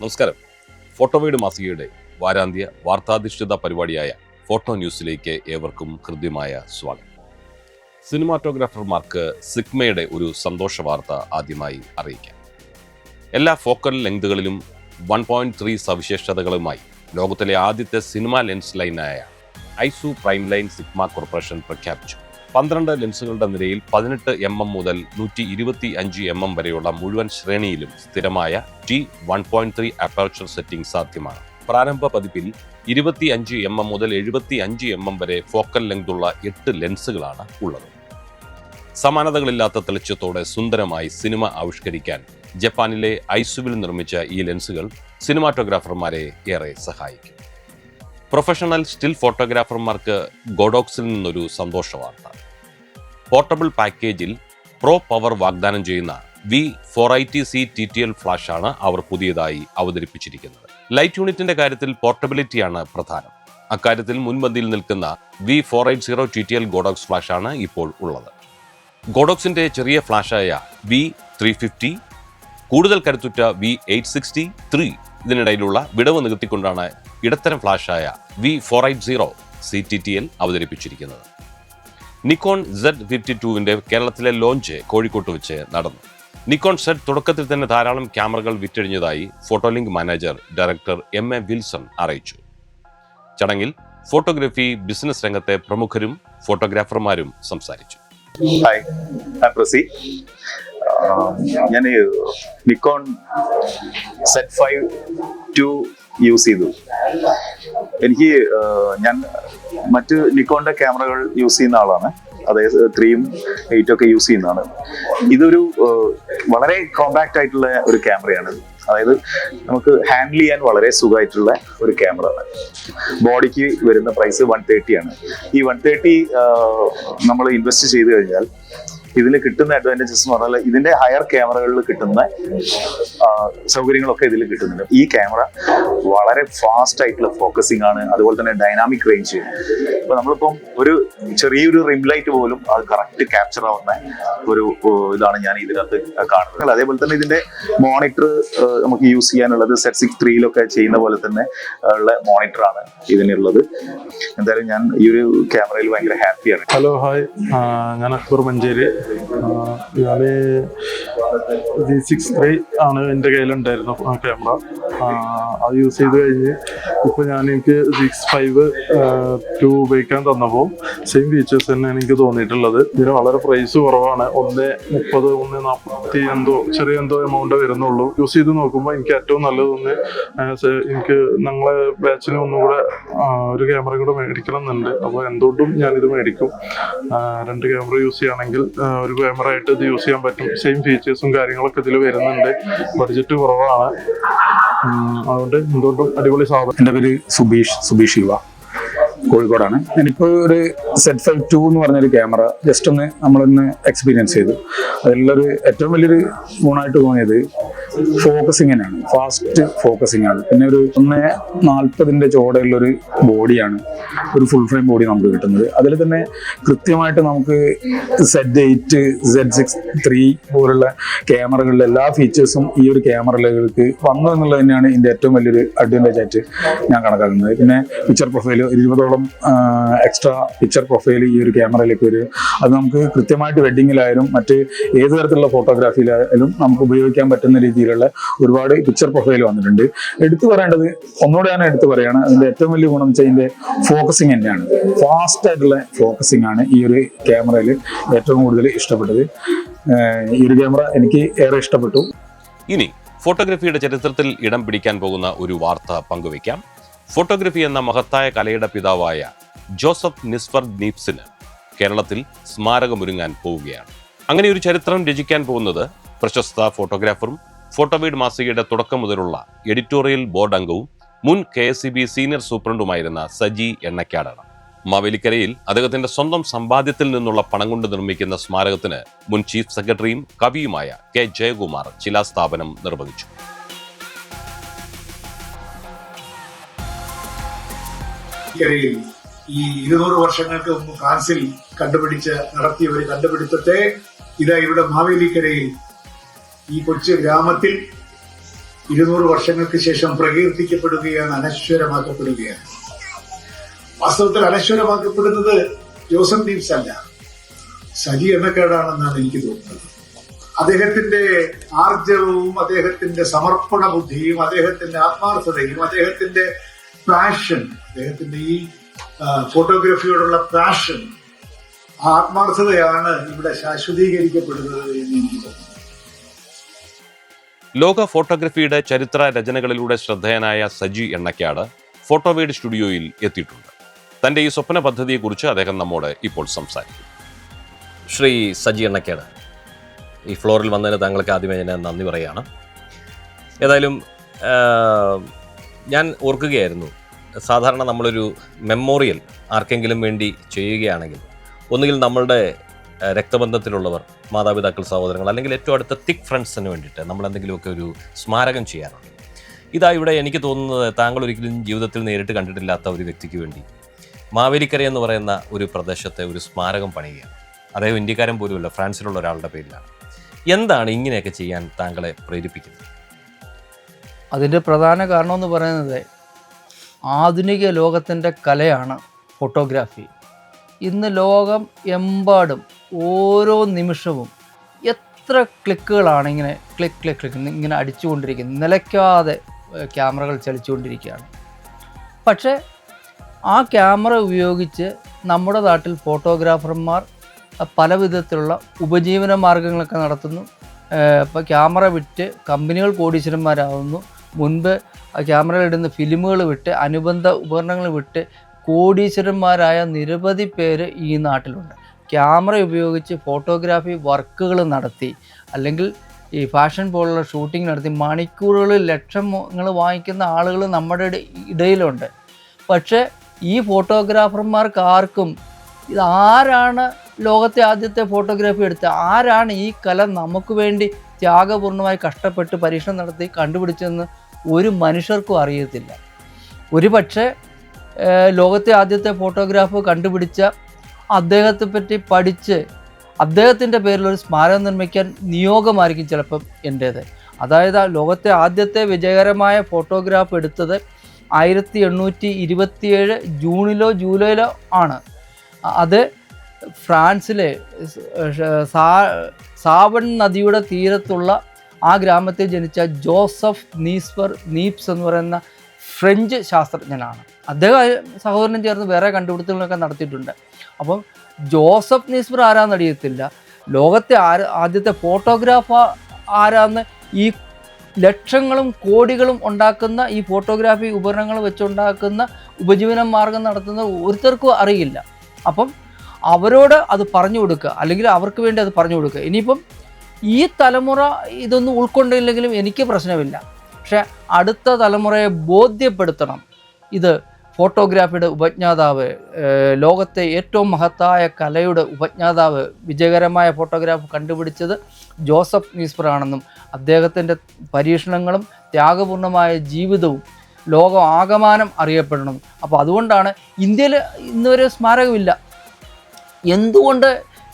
നമസ്കാരം. ഫോട്ടോവീട് മാസികയുടെ വാരാന്ത്യ വാർത്താധിഷ്ഠിത പരിപാടിയായ ഫോട്ടോ ന്യൂസിലേക്ക് ഏവർക്കും ഹൃദ്യമായ സ്വാഗതം. സിനിമാറ്റോഗ്രാഫർമാർക്ക് സിഗ്മയുടെ ഒരു സന്തോഷ വാർത്ത ആദ്യമായി അറിയിക്കാം. എല്ലാ ഫോക്കൽ ലെങ്തുകളിലും 1.3 സവിശേഷതകളുമായി ലോകത്തിലെ ആദ്യത്തെ സിനിമ ലെൻസ് ലൈനായ Aizu prime line Sigma corporation പ്രഖ്യാപിച്ചു. 12 ലെൻസുകളുടെ നിരയിൽ 18 mm മുതൽ 125 mm വരെയുള്ള മുഴുവൻ ശ്രേണിയിലും സ്ഥിരമായ T1.3 അപ്പർച്ചർ സെറ്റിംഗ് സാധ്യമാണ്. പ്രാരംഭ പതിപ്പിൽ 25 mm മുതൽ 75 mm വരെ ഫോക്കൽ ലെങ്തുള്ള 8 ലെൻസുകളാണ് ഉള്ളത്. സമാനതകളില്ലാത്ത തെളിച്ചത്തോടെ സുന്ദരമായി സിനിമ ആവിഷ്കരിക്കാൻ ജപ്പാനിലെ ഐസുവിൽ നിർമ്മിച്ച ഈ ലെൻസുകൾ സിനിമാറ്റോഗ്രാഫർമാരെ ഏറെ സഹായിക്കും. പ്രൊഫഷണൽ സ്റ്റിൽ ഫോട്ടോഗ്രാഫർമാർക്ക് ഗോഡോക്സിൽ നിന്നൊരു സന്തോഷ വാർത്ത. പോർട്ടബിൾ പാക്കേജിൽ പ്രോ പവർ വാഗ്ദാനം ചെയ്യുന്ന V480C TTL ഫ്ലാഷാണ് അവർ പുതിയതായി അവതരിപ്പിച്ചിരിക്കുന്നത്. ലൈറ്റ് യൂണിറ്റിന്റെ കാര്യത്തിൽ പോർട്ടബിലിറ്റിയാണ് പ്രധാനം. അക്കാര്യത്തിൽ മുൻപന്തിയിൽ നിൽക്കുന്ന V480 TTL ഗോഡോക്സ് ഫ്ലാഷാണ് ഇപ്പോൾ ഉള്ളത്. ഗോഡോക്സിന്റെ ചെറിയ ഫ്ലാഷായ V350, കൂടുതൽ കരുത്തുറ്റ V860-3 ഇതിനിടയിലുള്ള വിടവ് നികത്തിക്കൊണ്ടാണ് ഇടത്തരം ഫ്ലാഷായ V480 CTTL അവതരിപ്പിച്ചിരിക്കുന്നത്. നിക്കോൺ Z52വിന്റെ കേരളത്തിലെ ലോഞ്ച് കോഴിക്കോട്ട് വെച്ച് നടന്നു. നിക്കോൺ Z തുടക്കത്തിൽ തന്നെ ധാരാളം ക്യാമറകൾ വിറ്റഴിഞ്ഞതായി ഫോട്ടോലിങ്ക് മാനേജർ ഡയറക്ടർ MA വിൽസൺ അറിയിച്ചു. ചടങ്ങിൽ ഫോട്ടോഗ്രാഫി ബിസിനസ് രംഗത്തെ പ്രമുഖരും ഫോട്ടോഗ്രാഫർമാരും സംസാരിച്ചു. ഹായ്, പ്രസി. ഞാൻ നിക്കോൺ Z5 II യൂസ് ചെയ്തു. ഞാൻ മറ്റ് നിക്കോണിന്റെ ക്യാമറകൾ യൂസ് ചെയ്യുന്ന ആളാണ്. അതായത് 3ഉം 8ഉം ഒക്കെ യൂസ് ചെയ്യുന്നതാണ്. ഇതൊരു വളരെ കോമ്പാക്റ്റ് ആയിട്ടുള്ള ഒരു ക്യാമറയാണ്. അതായത് നമുക്ക് ഹാൻഡിൽ ചെയ്യാൻ വളരെ സുഖമായിട്ടുള്ള ഒരു ക്യാമറ ആണ്. ബോഡിക്ക് വരുന്ന പ്രൈസ് 130 ആണ്. ഈ 130 നമ്മൾ ഇൻവെസ്റ്റ് ചെയ്ത് കഴിഞ്ഞാൽ ഇതിൽ കിട്ടുന്ന അഡ്വാൻറ്റേജസ് എന്ന് പറഞ്ഞാൽ ഇതിന്റെ ഹയർ ക്യാമറകളിൽ കിട്ടുന്ന സൗകര്യങ്ങളൊക്കെ ഇതിൽ കിട്ടുന്നുണ്ട്. ഈ ക്യാമറ വളരെ ഫാസ്റ്റ് ആയിട്ടുള്ള ഫോക്കസിംഗ് ആണ്. അതുപോലെ തന്നെ ഡൈനാമിക് റേഞ്ച്. ഇപ്പൊ നമ്മളിപ്പം ഒരു ചെറിയൊരു റിം ലൈറ്റ് പോലും അത് കറക്റ്റ് ക്യാപ്ചർ ആവുന്ന ഒരു ഇതാണ് ഞാൻ ഇതിനകത്ത് കാണുന്നത്. അതേപോലെ തന്നെ ഇതിന്റെ മോണിറ്റർ നമുക്ക് യൂസ് ചെയ്യാനുള്ളത് Z6 III ചെയ്യുന്ന പോലെ തന്നെ ഉള്ള മോണിറ്റർ ആണ് ഇതിനുള്ളത്. എന്തായാലും ഞാൻ ഈ ഒരു ക്യാമറയിൽ ഭയങ്കര ഹാപ്പിയാണ്. ഹലോ, ഹായ്, ഞാൻ അക്ബർ മഞ്ചേരി. ഞാൻ V6 III ആണ് എൻ്റെ കയ്യിലുണ്ടായിരുന്നു ക്യാമറ. അത് യൂസ് ചെയ്ത് കഴിഞ്ഞ് ഇപ്പോൾ എനിക്ക് V5 II ഉപയോഗിക്കാൻ തന്നപ്പോൾ സെയിം ഫീച്ചേഴ്സ് തന്നെയാണ് എനിക്ക് തോന്നിയിട്ടുള്ളത്. ഇതിന് വളരെ പ്രൈസ് കുറവാണ്. 130, 140 ചെറിയ എമൗണ്ട് വരുന്നുള്ളൂ. യൂസ് ചെയ്ത് നോക്കുമ്പോൾ എനിക്ക് ഏറ്റവും നല്ലതൊന്ന് എനിക്ക് ഞങ്ങളെ ബാച്ചിന് ഒന്നുകൂടെ ഒരു ക്യാമറ കൂടെ മേടിക്കണം എന്നുണ്ട്. അപ്പോൾ എന്തുകൊണ്ടും ഞാനിത് മേടിക്കും. 2 ക്യാമറ യൂസ് ചെയ്യുകയാണെങ്കിൽ ഒരു ക്യാമറ ആയിട്ട് ഇത് യൂസ് ചെയ്യാൻ പറ്റും. സെയിം ഫീച്ചേഴ്സും കാര്യങ്ങളൊക്കെ ഇതിൽ വരുന്നുണ്ട്. ബഡ്ജറ്റ് കുറവാണ്. അതുകൊണ്ട് എന്തുകൊണ്ടും അടിപൊളി സാധനം. എൻ്റെ പേര് സുബീഷ് ശിവ, കോഴിക്കോടാണ്. ഞാനിപ്പോൾ ഒരു Z5 II എന്ന് പറഞ്ഞൊരു ക്യാമറ ജസ്റ്റ് നമ്മളൊന്ന് എക്സ്പീരിയൻസ് ചെയ്തു. അതിലുള്ളൊരു ഏറ്റവും വലിയൊരു ഗുണമായിട്ട് തോന്നിയത് ഫോക്കസിങ് തന്നെയാണ്. ഫാസ്റ്റ് ഫോക്കസിങ് ആണ്. പിന്നെ ഒരു 140 ചോടയുള്ളൊരു ബോഡിയാണ്, ഒരു ഫുൾ ഫ്രെയിം ബോഡി നമുക്ക് കിട്ടുന്നത്. അതിൽ തന്നെ കൃത്യമായിട്ട് നമുക്ക് Z8, Z6 III പോലുള്ള ക്യാമറകളിലെ എല്ലാ ഫീച്ചേഴ്സും ഈ ഒരു ക്യാമറകൾക്ക് വന്നു എന്നുള്ളത് തന്നെയാണ് ഇതിൻ്റെ ഏറ്റവും വലിയൊരു അഡ്വാൻറ്റേജ് ആയിട്ട് ഞാൻ കണക്കാക്കുന്നത്. പിന്നെ പിക്ചർ പ്രൊഫൈൽ 20ഓളം എക്സ്ട്രാ പിക്ചർ പ്രൊഫൈൽ ഈ ഒരു ക്യാമറയിലേക്ക് വരും. അത് നമുക്ക് കൃത്യമായിട്ട് വെഡിങ്ങിലായാലും മറ്റ് ഏത് തരത്തിലുള്ള ഫോട്ടോഗ്രാഫിയിലായാലും നമുക്ക് ഉപയോഗിക്കാൻ പറ്റുന്ന രീതിയിലുള്ള ഒരുപാട് പിക്ചർ പ്രൊഫൈൽ വന്നിട്ടുണ്ട്. ഒന്നുകൂടെ ഞാൻ എടുത്തു പറയുകയാണ്, അതിന്റെ ഏറ്റവും വലിയ ഗുണം വെച്ചാൽ ഇതിന്റെ ഫോക്കസിങ് തന്നെയാണ്. ഫാസ്റ്റ് ആയിട്ടുള്ള ഫോക്കസിംഗ് ആണ് ഈ ഒരു ക്യാമറയിൽ ഏറ്റവും കൂടുതൽ ഇഷ്ടപ്പെട്ടത്. ഈ ഒരു ക്യാമറ എനിക്ക് ഏറെ ഇഷ്ടപ്പെട്ടു. ഇനി ഫോട്ടോഗ്രാഫിയുടെ ചരിത്രത്തിൽ ഇടം പിടിക്കാൻ പോകുന്ന ഒരു വാർത്ത പങ്കുവയ്ക്കാം. ഫോട്ടോഗ്രാഫി എന്ന മഹത്തായ കലയുടെ പിതാവായ ജോസഫ് നിസ്ഫർഡ് നീപ്സിന് കേരളത്തിൽ സ്മാരകമൊരുങ്ങാൻ പോവുകയാണ്. അങ്ങനെ ഒരു ചരിത്രം രചിക്കാൻ പോകുന്നത് പ്രശസ്ത ഫോട്ടോഗ്രാഫറും ഫോട്ടോവീട് മാസികയുടെ തുടക്കം മുതലുള്ള എഡിറ്റോറിയൽ ബോർഡ് അംഗവും മുൻ KSEB സീനിയർ സൂപ്രണ്ടുമായിരുന്ന സജി എണ്ണക്കാടാണ്. മാവേലിക്കരയിൽ അദ്ദേഹത്തിന്റെ സ്വന്തം സമ്പാദ്യത്തിൽ നിന്നുള്ള പണം കൊണ്ട് നിർമ്മിക്കുന്ന സ്മാരകത്തിന് മുൻ ചീഫ് സെക്രട്ടറിയും കവിയുമായ K. ജയകുമാർ ശിലാസ്ഥാപനം നിർവഹിച്ചു. ഈ 200 വർഷങ്ങൾക്ക് മുമ്പ് ഫ്രാൻസിൽ നടത്തിയ ഒരു കണ്ടുപിടുത്തത്തെ ഇവിടെ മാവേലിക്കരയിൽ ഈ കൊച്ചു ഗ്രാമത്തിൽ 200 വർഷങ്ങൾക്ക് ശേഷം പ്രകീർത്തിക്കപ്പെടുകയാണ്, അനശ്വരമാക്കപ്പെടുകയാണ്. വാസ്തവത്തിൽ അനശ്വരമാക്കപ്പെടുന്നത് ജോസഫ് നീബ്സ് അല്ല, സജി എണ്ണക്കേടാണെന്നാണ് എനിക്ക് തോന്നുന്നത്. അദ്ദേഹത്തിന്റെ ആർജവവും അദ്ദേഹത്തിന്റെ സമർപ്പണ ബുദ്ധിയും അദ്ദേഹത്തിന്റെ ആത്മാർത്ഥതയും അദ്ദേഹത്തിന്റെ പാഷൻ, അദ്ദേഹത്തിന്റെ ഈ ഫോട്ടോഗ്രാഫിയോടുള്ള പാഷൻ, ആത്മാർത്ഥതയാണ് ഇവിടെ ശാശ്വതീകരിക്കപ്പെടുന്നത് എന്ന് എനിക്ക് തോന്നുന്നു. ലോക ഫോട്ടോഗ്രഫിയുടെ ചരിത്ര രചനകളിലൂടെ ശ്രദ്ധേയനായ സജി എണ്ണക്കാട് ഫോട്ടോവേഡ് സ്റ്റുഡിയോയിൽ എത്തിയിട്ടുണ്ട്. തന്റെ ഈ സ്വപ്ന പദ്ധതിയെക്കുറിച്ച് അദ്ദേഹം നമ്മോട് ഇപ്പോൾ സംസാരിക്കും. ശ്രീ സജി എണ്ണക്കാട്, ഈ ഫ്ലോറിൽ വന്നതിന് താങ്കൾക്ക് ആദ്യമേ ഞാൻ നന്ദി പറയുകയാണ്. ഏതായാലും ഞാൻ ഓർക്കുകയായിരുന്നു, സാധാരണ നമ്മളൊരു മെമ്മോറിയൽ ആർക്കെങ്കിലും വേണ്ടി ചെയ്യുകയാണെങ്കിൽ ഒന്നുകിൽ നമ്മളുടെ രക്തബന്ധത്തിലുള്ളവർ, മാതാപിതാക്കൾ, സഹോദരങ്ങൾ, അല്ലെങ്കിൽ ഏറ്റവും അടുത്ത തിക് ഫ്രണ്ട്സിന് വേണ്ടിയിട്ട് നമ്മൾ എന്തെങ്കിലുമൊക്കെ ഒരു സ്മാരകം ചെയ്യാറുണ്ട്. ഇതാ ഇവിടെ എനിക്ക് തോന്നുന്നത് താങ്കൾ ഒരിക്കലും ജീവിതത്തിൽ നേരിട്ട് കണ്ടിട്ടില്ലാത്ത ഒരു വ്യക്തിക്ക് വേണ്ടി മാവേലിക്കര എന്ന് പറയുന്ന ഒരു പ്രദേശത്തെ ഒരു സ്മാരകം പണിയുകയാണ്. അദ്ദേഹം ഇന്ത്യക്കാരൻ പോലുമല്ല, ഫ്രാൻസിലുള്ള ഒരാളുടെ പേരിലാണ്. എന്താണ് ഇങ്ങനെയൊക്കെ ചെയ്യാൻ താങ്കളെ പ്രേരിപ്പിക്കുന്നത്? അതിൻ്റെ പ്രധാന കാരണമെന്ന് പറയുന്നത് ആധുനിക ലോകത്തിൻ്റെ കലയാണ് ഫോട്ടോഗ്രാഫി. ഇന്ന് ലോകം എമ്പാടും ഓരോ നിമിഷവും എത്ര ക്ലിക്കുകളാണ് ഇങ്ങനെ ക്ലിക്ക് ക്ലിക്ക് ക്ലിക്ക് ഇങ്ങനെ അടിച്ചുകൊണ്ടിരിക്കുന്നത്, നിലയ്ക്കാതെ ക്യാമറകൾ ചലിച്ചുകൊണ്ടിരിക്കുകയാണ്. പക്ഷേ ആ ക്യാമറ ഉപയോഗിച്ച് നമ്മുടെ നാട്ടിൽ ഫോട്ടോഗ്രാഫർമാർ പല വിധത്തിലുള്ള ഉപജീവന മാർഗങ്ങളൊക്കെ നടത്തുന്നു. ഇപ്പോൾ ക്യാമറ വിറ്റ് കമ്പനികൾ കോടീശ്വരന്മാരാകുന്നു. മുൻപ് ക്യാമറയിലിടുന്ന ഫിലിമുകൾ വിറ്റ്, അനുബന്ധ ഉപകരണങ്ങൾ വിറ്റ് കോടീശ്വരന്മാരായ നിരവധി പേര് ഈ നാട്ടിലുണ്ട്. ക്യാമറ ഉപയോഗിച്ച് ഫോട്ടോഗ്രാഫി വർക്കുകൾ നടത്തി, അല്ലെങ്കിൽ ഈ ഫാഷൻ പോലുള്ള ഷൂട്ടിംഗ് നടത്തി മണിക്കൂറുകളിൽ ലക്ഷങ്ങൾ വാങ്ങിക്കുന്ന ആളുകൾ നമ്മുടെ ഇടയിലുണ്ട്. പക്ഷേ ഈ ഫോട്ടോഗ്രാഫർമാർക്ക് ആർക്കും ഇതാരാണ് ലോകത്തെ ആദ്യത്തെ ഫോട്ടോഗ്രാഫി എടുത്തത്, ആരാണ് ഈ കല നമുക്ക് വേണ്ടി ത്യാഗപൂർണമായി കഷ്ടപ്പെട്ട് പരീക്ഷണം നടത്തി കണ്ടുപിടിച്ചതെന്ന് ഒരു മനുഷ്യർക്കും അറിയത്തില്ല. ഒരു പക്ഷേ ലോകത്തെ ആദ്യത്തെ ഫോട്ടോഗ്രാഫ് കണ്ടുപിടിച്ച അദ്ദേഹത്തെ പറ്റി പഠിച്ച് അദ്ദേഹത്തിൻ്റെ പേരിലൊരു സ്മാരകം നിർമ്മിക്കാൻ നിയോഗമായിരിക്കും ചിലപ്പം എൻ്റേത്. അതായത് ലോകത്തെ ആദ്യത്തെ വിജയകരമായ ഫോട്ടോഗ്രാഫ് എടുത്തത് 1827 ജൂണിലോ ജൂലൈയിലോ ആണ്. അത് ഫ്രാൻസിലെ സാവൺ നദിയുടെ തീരത്തുള്ള ആ ഗ്രാമത്തിൽ ജനിച്ച ജോസഫ് നീപ്സ് എന്ന് പറയുന്ന ഫ്രഞ്ച് ശാസ്ത്രജ്ഞനാണ്. അദ്ദേഹം സഹോദരനും ചേർന്ന് വേറെ കണ്ടുപിടുത്തങ്ങളൊക്കെ നടത്തിയിട്ടുണ്ട്. അപ്പം ജോസഫ് നീസ്പർ ആരാന്ന് അറിയത്തില്ല, ലോകത്തെ ആദ്യത്തെ ഫോട്ടോഗ്രാഫ് ആരാന്ന് ഈ ലക്ഷങ്ങളും കോടികളും ഉണ്ടാക്കുന്ന ഈ ഫോട്ടോഗ്രാഫി ഉപകരണങ്ങൾ വെച്ചുണ്ടാക്കുന്ന ഉപജീവന മാർഗം നടത്തുന്ന ഒരുത്തർക്കും അറിയില്ല. അപ്പം അവരോട് അത് പറഞ്ഞു കൊടുക്കുക, അല്ലെങ്കിൽ അവർക്ക് വേണ്ടി അത് പറഞ്ഞു കൊടുക്കുക. ഇനിയിപ്പം ഈ തലമുറ ഇതൊന്നും ഉൾക്കൊണ്ടില്ലെങ്കിലും എനിക്ക് പ്രശ്നമില്ല. പക്ഷെ അടുത്ത തലമുറയെ ബോധ്യപ്പെടുത്തണം, ഇത് ഫോട്ടോഗ്രാഫിയുടെ ഉപജ്ഞാതാവ്, ലോകത്തെ ഏറ്റവും മഹത്തായ കലയുടെ ഉപജ്ഞാതാവ്, വിജയകരമായ ഫോട്ടോഗ്രാഫ് കണ്ടുപിടിച്ചത് ജോസഫ് നീസ്പർ ആണെന്നും അദ്ദേഹത്തിൻ്റെ പരീക്ഷണങ്ങളും ത്യാഗപൂർണമായ ജീവിതവും ലോകം ആകമാനം അറിയപ്പെടണം. അപ്പോൾ അതുകൊണ്ടാണ് ഇന്ത്യയിൽ ഇന്നുവരെ സ്മാരകമില്ല. എന്തുകൊണ്ട്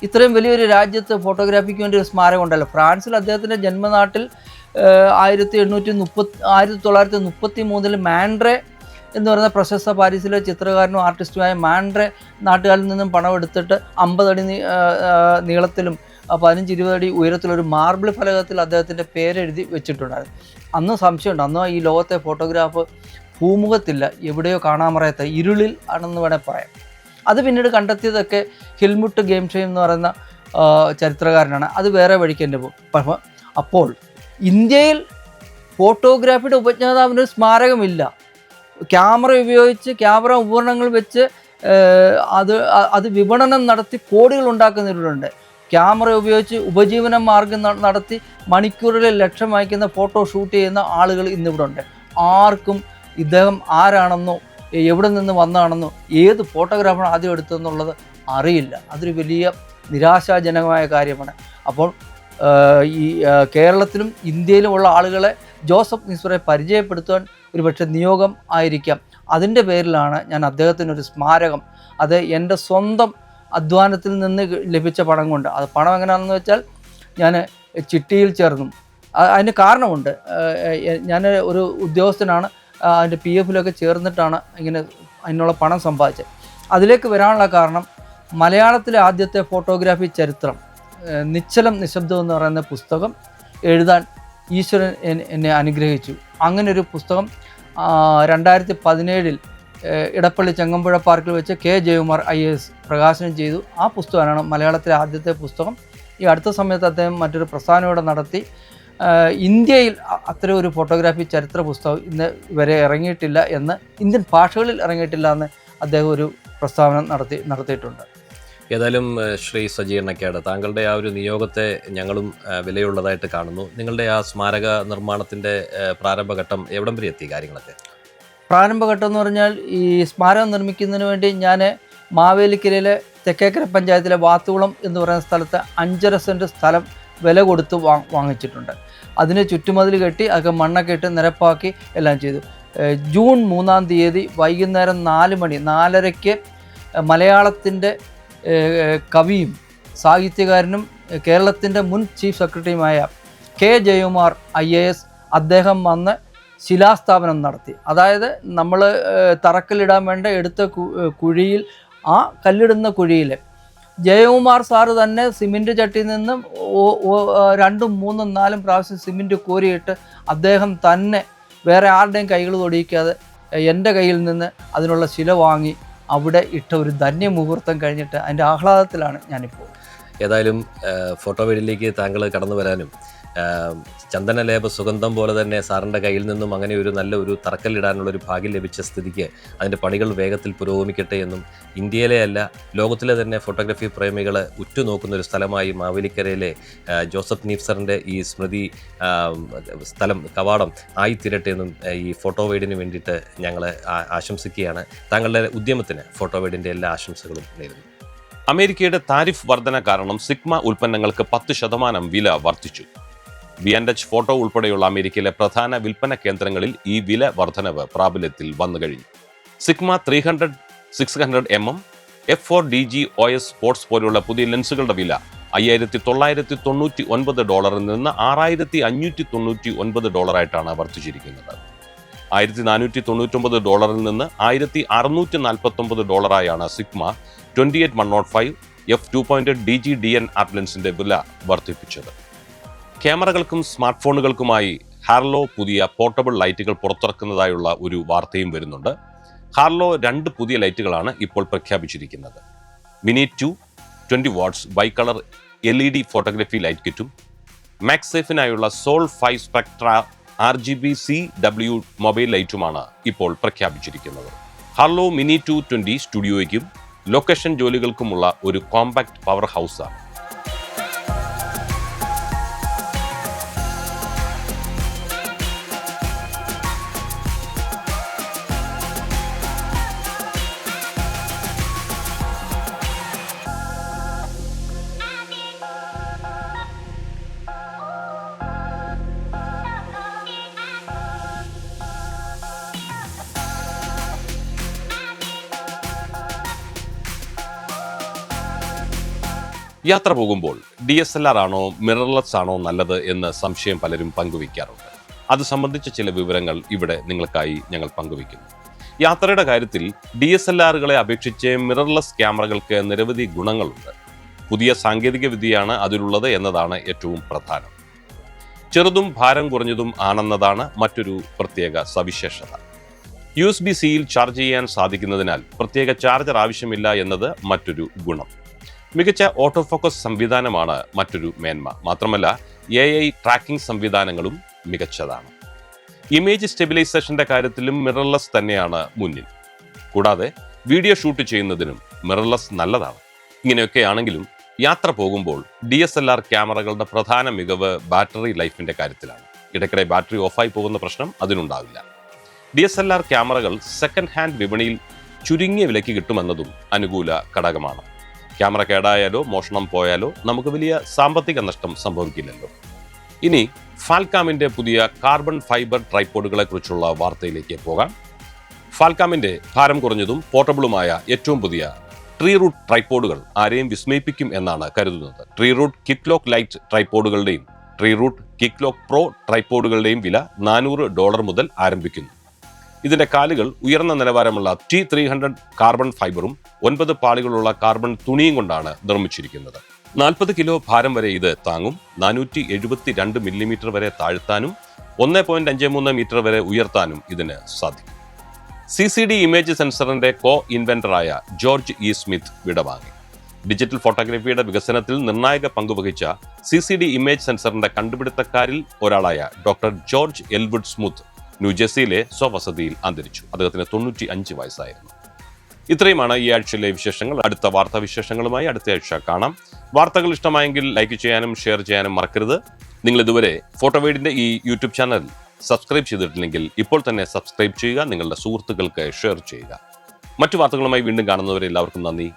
ഇത്രയും വലിയൊരു രാജ്യത്ത് ഫോട്ടോഗ്രാഫിക്ക് വേണ്ടി ഒരു സ്മാരകം ഉണ്ടല്ലോ? ഫ്രാൻസിൽ അദ്ദേഹത്തിൻ്റെ ജന്മനാട്ടിൽ 1933 മാൻഡ്രേ എന്ന് പറയുന്ന പ്രശസ്ത പാരീസിലെ ചിത്രകാരനും ആർട്ടിസ്റ്റുമായ മാൻഡ്രേ നാട്ടുകാരിൽ നിന്നും പണം എടുത്തിട്ട് 50 അടി നീളത്തിലും 15-20 അടി ഉയരത്തിലൊരു മാർബിൾ ഫലകത്തിൽ അദ്ദേഹത്തിൻ്റെ പേരെഴുതി വെച്ചിട്ടുണ്ടായിരുന്നു. അന്ന് സംശയമുണ്ട്, അന്ന് ഈ ലോകത്തെ ഫോട്ടോഗ്രാഫ് ഭൂമുഖത്തില്ല, എവിടെയോ കാണാമറയത്ത ഇരുളിൽ ആണെന്ന് വേണേൽ പറയാം. അത് പിന്നീട് കണ്ടെത്തിയതൊക്കെ ഹെൽമുട്ട് ഗെയിംഷെയിം എന്ന് പറയുന്ന ചരിത്രകാരനാണ്. അത് വേറെ വഴിക്ക് തന്നെ പോകും. അപ്പോൾ ഇന്ത്യയിൽ ഫോട്ടോഗ്രാഫിയുടെ ഉപജ്ഞാതാവിന് ഒരു സ്മാരകമില്ല. ക്യാമറ ഉപയോഗിച്ച് ക്യാമറ ഉപകരണങ്ങൾ വെച്ച് അത് വിപണനം നടത്തി കോടികൾ ഉണ്ടാക്കുന്നവരുണ്ട്. ക്യാമറ ഉപയോഗിച്ച് ഉപജീവന മാർഗം നടത്തി മണിക്കൂറുകളിൽ ലക്ഷം വാങ്ങിക്കുന്ന ഫോട്ടോ ഷൂട്ട് ചെയ്യുന്ന ആളുകൾ ഇന്നിവിടെ ഉണ്ട്. ആർക്കും ഇദ്ദേഹം ആരാണെന്നോ എവിടെ നിന്ന് വന്നാണെന്നോ ഏത് ഫോട്ടോഗ്രാഫാണ് ആദ്യം എടുത്തതെന്നുള്ളത് അറിയില്ല. അതൊരു വലിയ നിരാശാജനകമായ കാര്യമാണ്. അപ്പോൾ ഈ കേരളത്തിലും ഇന്ത്യയിലുമുള്ള ആളുകളെ ജോസഫ് നീസ്പറെ പരിചയപ്പെടുത്താൻ ഒരുപക്ഷെ നിയോഗം ആയിരിക്കാം. അതിൻ്റെ പേരിലാണ് ഞാൻ അദ്ദേഹത്തിനൊരു സ്മാരകം, അത് എൻ്റെ സ്വന്തം അധ്വാനത്തിൽ നിന്ന് ലഭിച്ച പണം കൊണ്ട്, അത് പണം എങ്ങനെയാണെന്ന് വെച്ചാൽ ഞാൻ ചിട്ടിയിൽ ചേർന്നും അതിന് കാരണമുണ്ട്. ഞാൻ ഒരു ഉദ്യോഗസ്ഥനാണ്, അതിൻ്റെ PF ചേർന്നിട്ടാണ് ഇങ്ങനെ അതിനുള്ള പണം സമ്പാദിച്ചത്. അതിലേക്ക് വരാനുള്ള കാരണം മലയാളത്തിലെ ആദ്യത്തെ ഫോട്ടോഗ്രാഫി ചരിത്രം നിശ്ചലം നിശബ്ദം എന്ന് പറയുന്ന പുസ്തകം എഴുതാൻ ഈശ്വരൻ എന്നെ അനുഗ്രഹിച്ചു. അങ്ങനൊരു പുസ്തകം 2017 ഇടപ്പള്ളി ചെങ്ങമ്പുഴ പാർക്കിൽ വെച്ച് K. ജയകുമാർ IAS പ്രകാശനം ചെയ്തു. ആ പുസ്തകമാണ് മലയാളത്തിലെ ആദ്യത്തെ പുസ്തകം. ഈ അടുത്ത സമയത്ത് അദ്ദേഹം മറ്റൊരു പ്രസ്ഥാനം നടത്തി. ഇന്ത്യയിൽ അത്തരം ഒരു ഫോട്ടോഗ്രാഫി ചരിത്ര പുസ്തകം ഇന്ന് വരെ ഇറങ്ങിയിട്ടില്ല എന്ന്, ഇന്ത്യൻ ഭാഷകളിൽ ഇറങ്ങിയിട്ടില്ല എന്ന് അദ്ദേഹം ഒരു പ്രസ്താവന നടത്തിയിട്ടുണ്ട്. ഏതായാലും ശ്രീ സജി എണ്ണക്കാട്, താങ്കളുടെ ആ ഒരു നിയോഗത്തെ ഞങ്ങളും വിലയുള്ളതായിട്ട് കാണുന്നു. നിങ്ങളുടെ ആ സ്മാരക നിർമ്മാണത്തിൻ്റെ പ്രാരംഭഘട്ടം എവിടം വരെ എത്തി കാര്യങ്ങളൊക്കെ? പ്രാരംഭഘട്ടം എന്ന് പറഞ്ഞാൽ ഈ സ്മാരകം നിർമ്മിക്കുന്നതിന് വേണ്ടി ഞാൻ മാവേലിക്കരയിലെ തെക്കേക്കര പഞ്ചായത്തിലെ വാത്തുകുളം എന്ന് പറയുന്ന സ്ഥലത്ത് 5.5 സെൻറ്റ് സ്ഥലം വില കൊടുത്ത് വാങ്ങിച്ചിട്ടുണ്ട്. അതിന് ചുറ്റുമതിൽ കെട്ടി അതൊക്കെ മണ്ണൊക്കെ ഇട്ട് നിരപ്പാക്കി എല്ലാം ചെയ്തു. ജൂൺ 3-ാം തീയതി വൈകുന്നേരം 4:30 മലയാളത്തിൻ്റെ കവിയും സാഹിത്യകാരനും കേരളത്തിൻ്റെ മുൻ ചീഫ് സെക്രട്ടറിയുമായ K. ജയകുമാർ IAS അദ്ദേഹം വന്ന് ശിലാസ്ഥാപനം നടത്തി. അതായത് നമ്മൾ തറക്കല്ലിടാൻ വേണ്ട എടുത്ത കുഴിയിൽ, ആ കല്ലിടുന്ന കുഴിയിൽ ജയകുമാർ സാറ് തന്നെ സിമെൻറ്റ് ചട്ടിയിൽ നിന്നും 2, 3, 4 പ്രാവശ്യം സിമെൻറ്റ് കോരിയിട്ട് അദ്ദേഹം തന്നെ വേറെ ആരുടെയും കൈകൾ തൊടിയിക്കാതെ എൻ്റെ കയ്യിൽ നിന്ന് അതിനുള്ള ശില വാങ്ങി അവിടെ ഇട്ട ഒരു ധന്യമുഹൂർത്തം കഴിഞ്ഞിട്ട് അതിൻ്റെ ആഹ്ലാദത്തിലാണ് ഞാനിപ്പോൾ. ഏതായാലും ഫോട്ടോ വീഡിയോയിലേക്ക് താങ്കൾ കടന്നു വരാനും ചന്ദനലേപ സുഗന്ധം പോലെ തന്നെ സാറിൻ്റെ കയ്യിൽ നിന്നും അങ്ങനെ ഒരു നല്ല ഒരു തറക്കല്ലിടാനുള്ളൊരു ഭാഗ്യം ലഭിച്ച സ്ഥിതിക്ക് അതിൻ്റെ പണികൾ വേഗത്തിൽ പുരോഗമിക്കട്ടെ എന്നും, ഇന്ത്യയിലെ അല്ല ലോകത്തിലെ തന്നെ ഫോട്ടോഗ്രാഫി പ്രേമികളെ ഉറ്റുനോക്കുന്ന ഒരു സ്ഥലമായി മാവേലിക്കരയിലെ ജോസഫ് നീഫ്സറിൻ്റെ ഈ സ്മൃതി സ്ഥലം കവാടം ആയിത്തീരട്ടെ എന്നും ഈ ഫോട്ടോ വൈഡിന് വേണ്ടിയിട്ട് ഞങ്ങൾ ആശംസിക്കുകയാണ്. താങ്കളുടെ ഉദ്യമത്തിന് ഫോട്ടോ വൈഡിൻ്റെ എല്ലാ ആശംസകളും നേരുന്നു. അമേരിക്കയുടെ താരിഫ് വർധന കാരണം സിഗ്മ ഉൽപ്പന്നങ്ങൾക്ക് 10% വില വർദ്ധിച്ചു. B&H ഫോട്ടോ ഉൾപ്പെടെയുള്ള അമേരിക്കയിലെ പ്രധാന വിൽപ്പന കേന്ദ്രങ്ങളിൽ ഈ വില വർധനവ് പ്രാബല്യത്തിൽ വന്നു കഴിഞ്ഞു. Sigma 300-600mm f4DG OS sports പോലുള്ള പുതിയ ലെൻസുകളുടെ വില $5,999 നിന്ന് $6,599 വർദ്ധിച്ചിരിക്കുന്നത്. $1,499 നിന്ന് $1,649 sigma 28105 f2.8 DG DN art ലെൻസിന്റെ വില വർദ്ധിപ്പിച്ചത്. ക്യാമറകൾക്കും സ്മാർട്ട് ഫോണുകൾക്കുമായി ഹാർലോ പുതിയ പോർട്ടബിൾ ലൈറ്റുകൾ പുറത്തിറക്കുന്നതായുള്ള ഒരു വാർത്തയും വരുന്നുണ്ട്. ഹാർലോ 2 പുതിയ ലൈറ്റുകളാണ് ഇപ്പോൾ പ്രഖ്യാപിച്ചിരിക്കുന്നത്. Mini 2 20 watts bicolour LED photography light കിറ്റും മാക്സേഫിനായുള്ള Sol 5 Spectra RGB CW mobile ലൈറ്റുമാണ് ഇപ്പോൾ പ്രഖ്യാപിച്ചിരിക്കുന്നത്. ഹാർലോ മിനി 220 സ്റ്റുഡിയോയ്ക്കും ലൊക്കേഷൻ ജോലികൾക്കുമുള്ള ഒരു കോമ്പാക്ട് പവർ ഹൗസാണ്. യാത്ര പോകുമ്പോൾ DSLR ആണോ മിറർലെസ് ആണോ നല്ലത് എന്ന് സംശയം പലരും പങ്കുവയ്ക്കാറുണ്ട്. അത് സംബന്ധിച്ച ചില വിവരങ്ങൾ ഇവിടെ നിങ്ങൾക്കായി ഞങ്ങൾ പങ്കുവയ്ക്കുന്നു. യാത്രയുടെ കാര്യത്തിൽ DSLRകളെ അപേക്ഷിച്ച് മിറർലെസ് ക്യാമറകൾക്ക് നിരവധി ഗുണങ്ങളുണ്ട്. പുതിയ സാങ്കേതിക വിദ്യയാണ് അതിലുള്ളത് എന്നതാണ് ഏറ്റവും പ്രധാനം. ചെറുതും ഭാരം കുറഞ്ഞതും ആണെന്നതാണ് മറ്റൊരു പ്രത്യേക സവിശേഷത. USB-Cയിൽ ചാർജ് ചെയ്യാൻ സാധിക്കുന്നതിനാൽ പ്രത്യേക ചാർജർ ആവശ്യമില്ല എന്നത് മറ്റൊരു ഗുണം. മികച്ച ഓട്ടോ ഫോക്കസ് സംവിധാനമാണ് മറ്റൊരു മേന്മ. മാത്രമല്ല AI ട്രാക്കിംഗ് സംവിധാനങ്ങളും മികച്ചതാണ്. ഇമേജ് സ്റ്റെബിലൈസേഷന്റെ കാര്യത്തിലും മിറർലെസ് തന്നെയാണ് മുന്നിൽ. കൂടാതെ വീഡിയോ ഷൂട്ട് ചെയ്യുന്നതിനും മിറർലെസ് നല്ലതാണ്. ഇങ്ങനെയൊക്കെയാണെങ്കിലും യാത്ര പോകുമ്പോൾ DSLR ക്യാമറകളുടെ പ്രധാന മികവ് ബാറ്ററി ലൈഫിന്റെ കാര്യത്തിലാണ്. ഇടയ്ക്കിടെ ബാറ്ററി ഓഫായി പോകുന്ന പ്രശ്നം അതിനുണ്ടാവില്ല. DSLR ക്യാമറകൾ സെക്കൻഡ് ഹാൻഡ് വിപണിയിൽ ചുരുങ്ങിയ വിലയ്ക്ക് കിട്ടുമെന്നതും അനുകൂല ഘടകമാണ്. ക്യാമറ കേടായാലോ മോഷണം പോയാലോ നമുക്ക് വലിയ സാമ്പത്തിക നഷ്ടം സംഭവിക്കില്ലല്ലോ. ഇനി ഫാൽക്കാമിന്റെ പുതിയ കാർബൺ ഫൈബർ ട്രൈപോഡുകളെ കുറിച്ചുള്ള വാർത്തയിലേക്ക് പോകാം. ഫാൽക്കാമിന്റെ ഭാരം കുറഞ്ഞതും പോർട്ടബിളുമായ ഏറ്റവും പുതിയ ട്രീ റൂട്ട് ട്രൈപോഡുകൾ ആരെയും വിസ്മയിപ്പിക്കും എന്നാണ് കരുതുന്നത്. Tree root kick lock light ട്രൈപോഡുകളുടെയും tree root kick lock pro ട്രൈപോഡുകളുടെയും വില $400 മുതൽ ആരംഭിക്കുന്നു. ഇതിന്റെ കാലുകൾ ഉയർന്ന നിലവാരമുള്ള T300 കാർബൺ ഫൈബറും 9 പാളികളുള്ള കാർബൺ തുണിയും കൊണ്ടാണ് നിർമ്മിച്ചിരിക്കുന്നത്. 40 കിലോ ഭാരം വരെ ഇത് താങ്ങും. 472 മില്ലിമീറ്റർ വരെ താഴ്ത്താനും 1.53 മീറ്റർ വരെ ഉയർത്താനും ഇതിന് സാധിക്കും. CCD ഇമേജ് സെൻസറിന്റെ കോ ഇൻവെന്ററായ ജോർജ് ഇ സ്മിത്ത് വിടവാങ്ങി. ഡിജിറ്റൽ ഫോട്ടോഗ്രാഫിയുടെ വികസനത്തിൽ നിർണായക പങ്കുവഹിച്ച CCD ഇമേജ് സെൻസറിന്റെ കണ്ടുപിടുത്തക്കാരിൽ ഒരാളായ ഡോക്ടർ ജോർജ് എൽവുഡ് സ്മിത്ത് ന്യൂജേഴ്സിയിലെ സ്വവസതിയിൽ അന്തരിച്ചു. അദ്ദേഹത്തിന് 95 വയസ്സായിരുന്നു. ഇത്രയുമാണ് ഈ ആഴ്ചയിലെ വിശേഷങ്ങൾ. അടുത്ത വാർത്താ വിശേഷങ്ങളുമായി അടുത്ത ആഴ്ച കാണാം. വാർത്തകൾ ഇഷ്ടമായെങ്കിൽ ലൈക്ക് ചെയ്യാനും ഷെയർ ചെയ്യാനും മറക്കരുത്. നിങ്ങൾ ഇതുവരെ ഫോട്ടോവേഡിന്റെ ഈ യൂട്യൂബ് ചാനൽ സബ്സ്ക്രൈബ് ചെയ്തിട്ടില്ലെങ്കിൽ ഇപ്പോൾ തന്നെ സബ്സ്ക്രൈബ് ചെയ്യുക. നിങ്ങളുടെ സുഹൃത്തുക്കൾക്ക് ഷെയർ ചെയ്യുക. മറ്റു വാർത്തകളുമായി വീണ്ടും കാണുന്നവരെ എല്ലാവർക്കും നന്ദി.